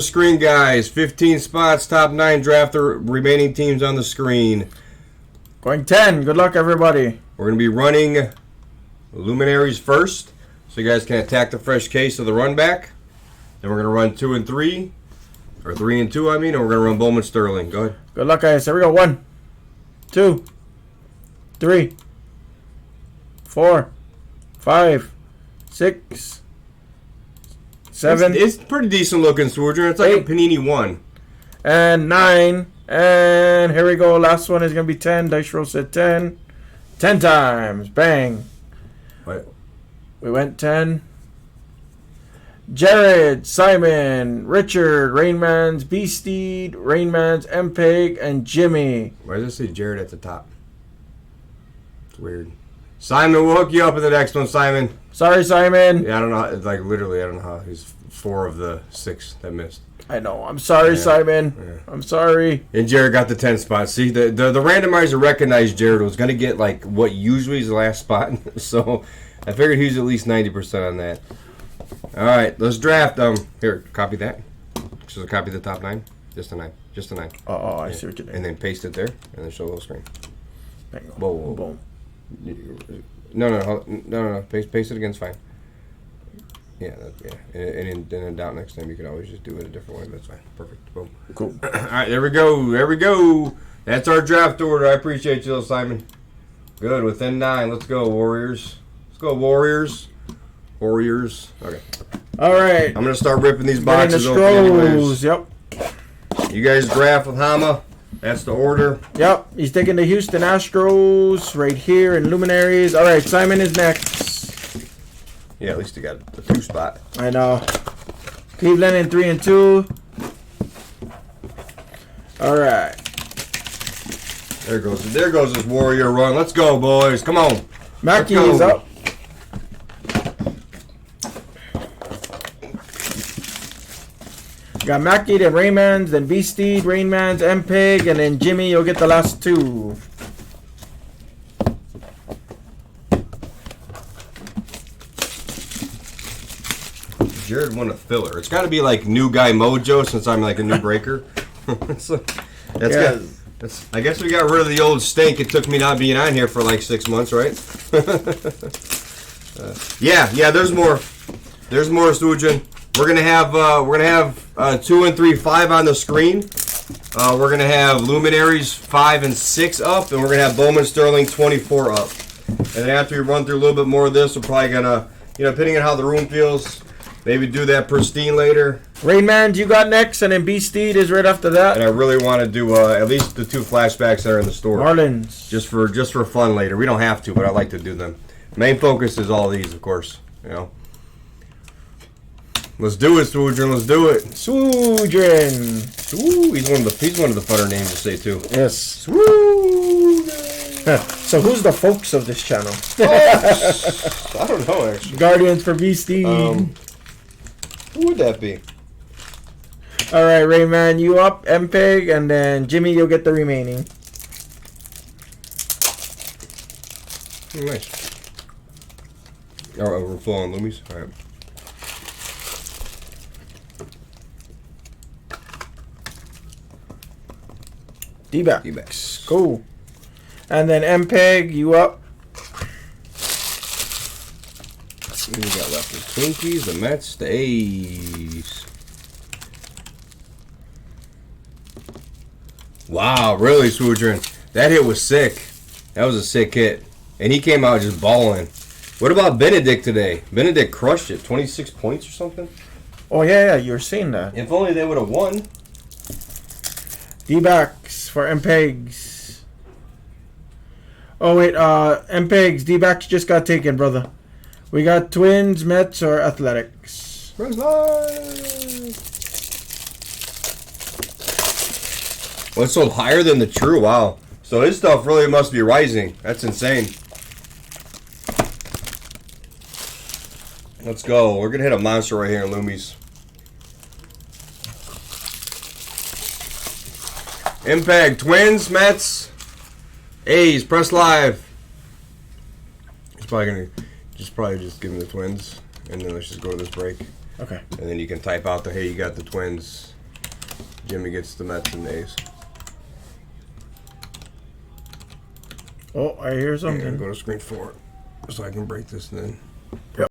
Screen, guys. 15 spots, top 9 draft the remaining teams on the screen. Going 10. Good luck, everybody. We're going to be running Luminaries first, so you guys can attack the fresh case of the run back. Then we're going to run 2 and 3, or 3 and 2, I mean, and we're going to run Bowman Sterling. Go ahead. Good luck, guys. Here we go. 1, 2, 3, 4, 5, 6, 7. It's pretty decent looking, Swordger. It's like 8, a Panini 1. And 9. And here we go. Last one is going to be 10. Dice roll said 10. 10 times. Bang. What? We went 10. Jared, Simon, Richard, Rainman's Beasteed, Rainman's MPEG, and Jimmy. Why does it say Jared at the top? It's weird. Simon, we'll hook you up in the next one, Simon. Sorry, Simon. Yeah, I don't know. Like, literally, I don't know how. He's 4 of the 6 that missed. I know. I'm sorry, Simon. Yeah. I'm sorry. And Jared got the 10 spot. See, the randomizer recognized Jared was going to get, like, what usually is the last spot. So, I figured he was at least 90% on that. All right, let's draft. Here, copy that. So, copy the top 9. Just a 9. Just a 9. Oh, I see what you're doing. And then paste it there, and then show the whole screen. Bingo. Whoa. Boom. No. Paste it again. It's fine. Yeah. And in doubt next time, you can always just do it a different way. That's fine. Perfect. Boom. Cool. All right, there we go. There we go. That's our draft order. I appreciate you, Simon. Good. Within 9. Let's go, Warriors. Let's go, Warriors. Warriors. Okay. All right. I'm gonna start ripping these boxes open. Anyways. Yep. You guys draft with Hama. That's the order. Yep. He's taking the Houston Astros right here in Luminaries. All right. Simon is next. Yeah, at least he got the 2 spot. I know. Cleveland in 3 and 2. All right. There goes this Warrior run. Let's go, boys. Come on. Mackie is up. Got Mackie, then Raymans, then Beasteed, Rainman's, MPEG, and then Jimmy, you'll get the last 2. Jared won a filler. It's got to be like new guy mojo since I'm like a new breaker. I guess we got rid of the old stink. It took me not being on here for like 6 months, right? Yeah. There's more. There's more, Sujin. We're gonna have 2 and 3, 5 on the screen. We're gonna have Luminaries 5 and 6 up, and we're gonna have Bowman Sterling 24 up. And then after we run through a little bit more of this, we're probably gonna, depending on how the room feels, maybe do that pristine later. Rainman, you got next, and then Beasteed is right after that. And I really want to do at least the 2 flashbacks that are in the store. Marlins. Just for fun later. We don't have to, but I like to do them. Main focus is all these, of course. Let's do it, Swoodrin. Let's do it. Swoodrin. Ooh, he's one of the funner names to say too. Yes. Swoodrin. So who's the folks of this channel? I don't know actually. Guardians for Beastie. Who would that be? All right, Rayman, you up, MPEG, and then Jimmy, you'll get the remaining. Nice. All right, we're full on Loomies. All right. D-backs. Cool. And then MPEG, you up. We got left the Twinkies, the Mets, the A's. Wow, really, Swoodrin. That hit was sick. That was a sick hit. And he came out just balling. What about Benedict today? Benedict crushed it. 26 points or something? Oh, yeah, you were seeing that. If only they would have won. D-backs for MPEGs. Oh, wait, MPEGs, D-backs just got taken, brother. We got Twins, Mets, or Athletics. Well, it's sold higher than the true. Wow. So his stuff really must be rising. That's insane. Let's go. We're going to hit a monster right here in Loomies. Impact, Twins, Mets, A's, press live. He's probably going to just give him the Twins. And then let's just go to this break. Okay. And then you can type out the, hey, you got the Twins. Jimmy gets the Mets and A's. Oh, I hear And something. go to screen 4 so I can break this and then.